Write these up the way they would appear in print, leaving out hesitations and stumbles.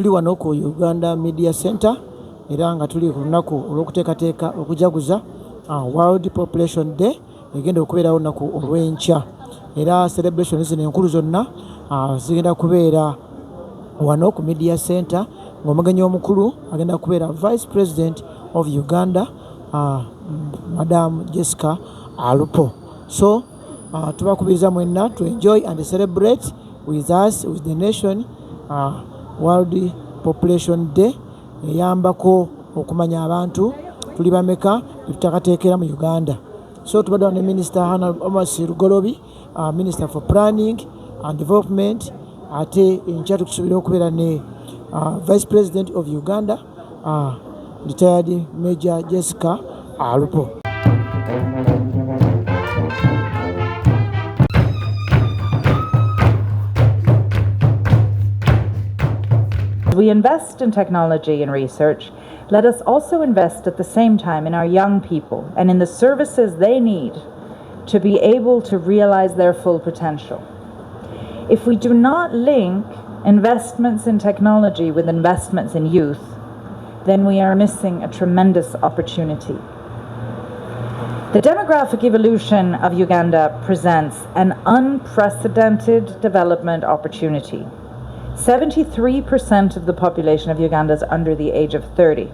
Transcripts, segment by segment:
tuli wano ku Uganda Media Center era nga tuli ku lunaku olw'okuteekateeka okujaguza World Population Day egenda okubeerawo olunaku olw'enkya era celebration zino enkulu zonna zigenda kubeera wano ku Media Center ng'omugenyi omukulu agenda kubeera Vice President of Uganda Madam Jessica Alupo. So tubakubiriza mwenna to enjoy and celebrate with us, with the nation, World Population Day eyambako okumanya abantu tuli bameka tutakateekera mu Uganda. So tubadde ne Minister Amos Lugoloobi, Minister for Planning and Development, ate enkya tukusuubira okubeera ne Vice President of Uganda, retired Major Jessica Alupo. As we invest in technology and research, let us also invest at the same time in our young people and in the services they need to be able to realize their full potential. If we do not link investments in technology with investments in youth, then we are missing a tremendous opportunity. The demographic evolution of Uganda presents an unprecedented development opportunity. 73% of the population of Uganda is under the age of 30.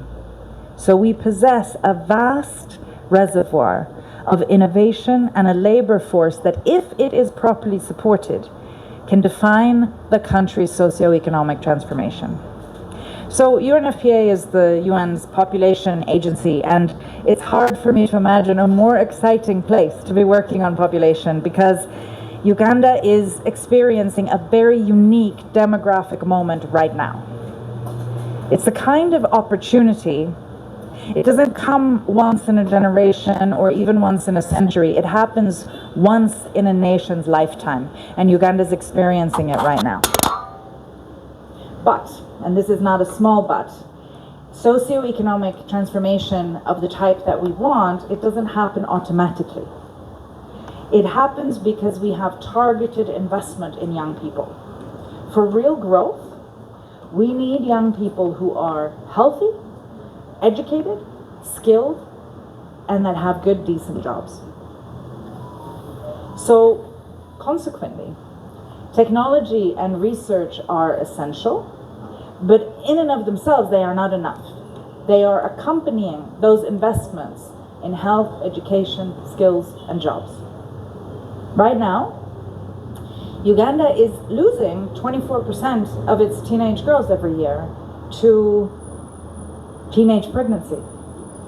So we possess a vast reservoir of innovation and a labor force that, if it is properly supported, can define the country's socio-economic transformation. So UNFPA is the UN's population agency, and it's hard for me to imagine a more exciting place to be working on population, because Uganda is experiencing a very unique demographic moment right now. It's the kind of opportunity, it doesn't come once in a generation or even once in a century. It happens once in a nation's lifetime, and Uganda is experiencing it right now. But, and this is not a small but, socioeconomic transformation of the type that we want, it doesn't happen automatically. It happens because we have targeted investment in young people. For real growth, we need young people who are healthy, educated, skilled, and that have good, decent jobs. So, consequently, technology and research are essential, but in and of themselves, they are not enough. They are accompanying those investments in health, education, skills, and jobs. Right now, Uganda is losing 24% of its teenage girls every year to teenage pregnancy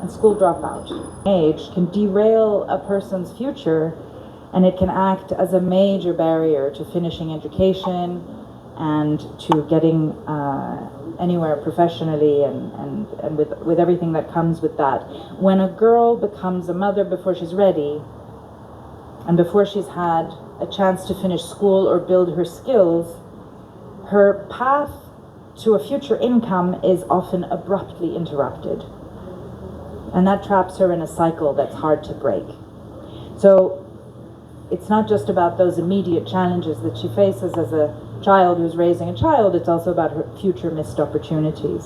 and school dropout. Age can derail a person's future, and it can act as a major barrier to finishing education and to getting anywhere professionally and with everything that comes with that. When a girl becomes a mother before she's ready, and before she's had a chance to finish school or build her skills, her path to a future income is often abruptly interrupted. And that traps her in a cycle that's hard to break. So it's not just about those immediate challenges that she faces as a child who's raising a child, it's also about her future missed opportunities.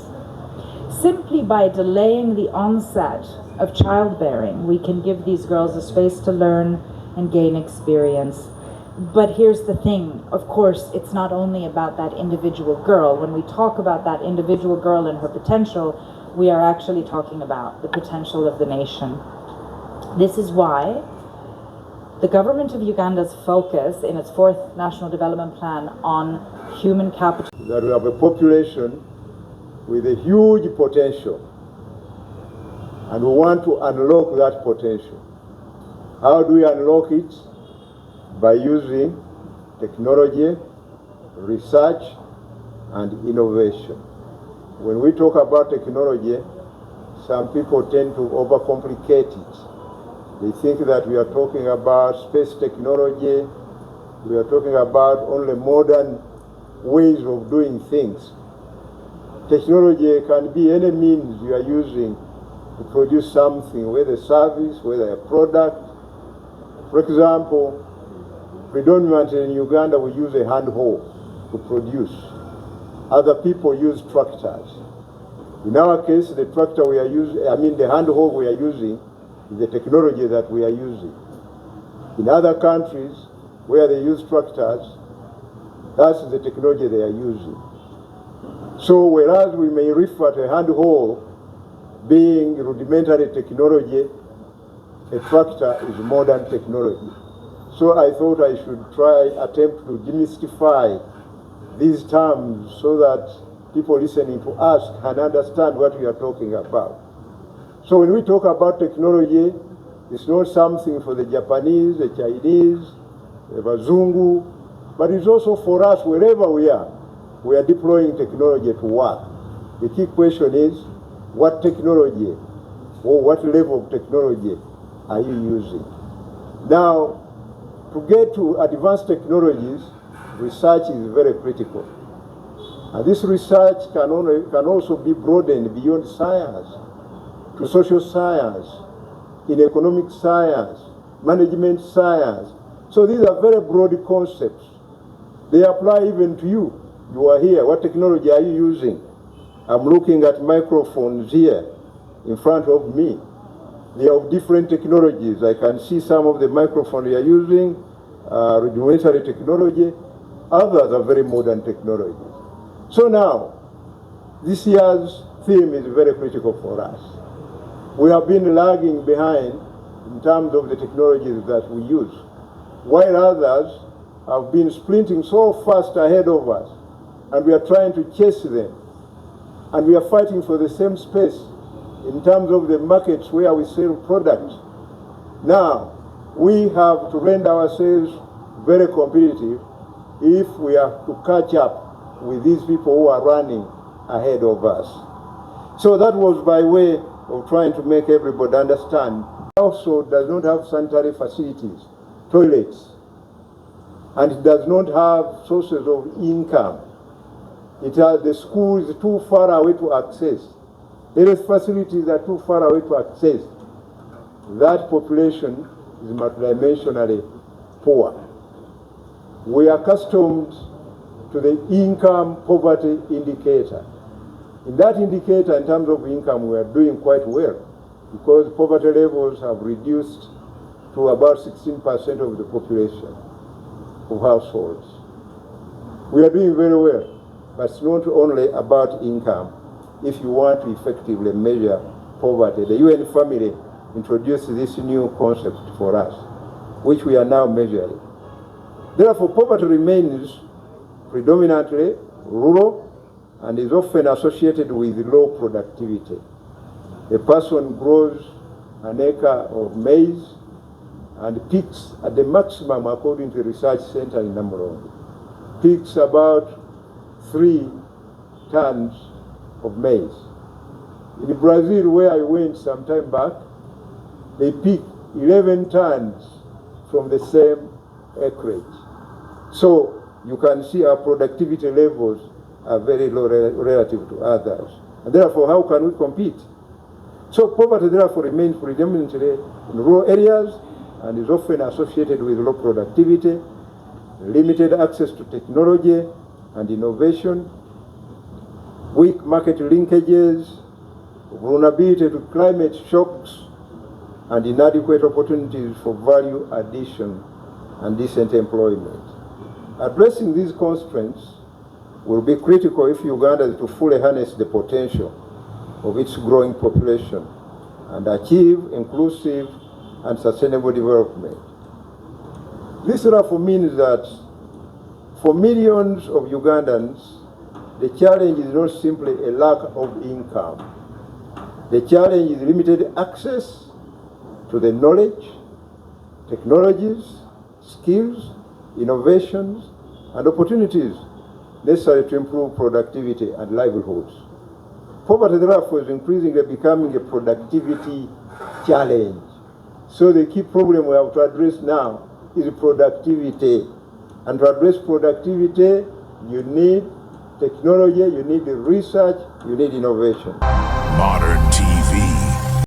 Simply by delaying the onset of childbearing, we can give these girls a space to learn and gain experience. But here's the thing, of course, it's not only about that individual girl. When we talk about that individual girl and her potential, we are actually talking about the potential of the nation. This is why the government of Uganda's focus in its 4th National Development Plan on human capital. That we have a population with a huge potential, and we want to unlock that potential. How do we unlock it? By using technology, research, and innovation. When we talk about technology, some people tend to overcomplicate it. They think that we are talking about space technology, we are talking about only modern ways of doing things. Technology can be any means you are using to produce something, whether a service, whether a product. For example, predominantly in Uganda we use a hand hoe to produce. Other people use tractors. In our case, the tractor we are using, the handhold we are using is the technology that we are using. In other countries where they use tractors, that's the technology they are using. So whereas we may refer to a handhold being rudimentary technology, a tractor is modern technology. So I thought I should attempt to demystify these terms so that people listening to us can understand what we are talking about. So when we talk about technology, it's not something for the Japanese, the Chinese, the Bazungu, but it's also for us wherever we are. We are deploying technology to work. The key question is, what technology or what level of technology are you using? Now, to get to advanced technologies, research is very critical. And this research can also be broadened beyond science to social science, in economic science, management science. So these are very broad concepts. They apply even to you. You are here. What technology are you using? I'm looking at microphones here in front of me. They are of different technologies. I can see some of the microphones you are using, rudimentary technology. Others are very modern technologies. So now, this year's theme is very critical for us. We have been lagging behind in terms of the technologies that we use, while others have been sprinting so fast ahead of us, and we are trying to chase them. And we are fighting for the same space in terms of the markets where we sell products. Now, we have to render ourselves very competitive if we are to catch up with these people who are running ahead of us. So that was by way of trying to make everybody understand. Also does not have sanitary facilities, toilets, and it does not have sources of income. The school is too far away to access. Health facilities are too far away to access. That population is multidimensionally poor. We are accustomed to the income poverty indicator. In that indicator, in terms of income, we are doing quite well because poverty levels have reduced to about 16% of the population of households. We are doing very well, but it's not only about income. If you want to effectively measure poverty, the UN family introduced this new concept for us, which we are now measuring. Therefore, poverty remains predominantly rural and is often associated with low productivity. A person grows an acre of maize and picks at the maximum, according to the research center in Namurongo, picks about 3 tons of maize. In Brazil, where I went some time back, they pick 11 tons from the same acreage. So you can see our productivity levels are very low relative to others. And therefore, how can we compete? So poverty therefore remains predominantly in rural areas and is often associated with low productivity, limited access to technology and innovation, weak market linkages, vulnerability to climate shocks, and inadequate opportunities for value addition and decent employment. Addressing these constraints will be critical if Uganda is to fully harness the potential of its growing population and achieve inclusive and sustainable development. This therefore means that for millions of Ugandans, the challenge is not simply a lack of income. The challenge is limited access to the knowledge, technologies, skills, innovations, and opportunities necessary to improve productivity and livelihoods. Poverty, therefore, is increasingly becoming a productivity challenge. So the key problem we have to address now is productivity. And to address productivity, you need technology, you need research, you need innovation. Modern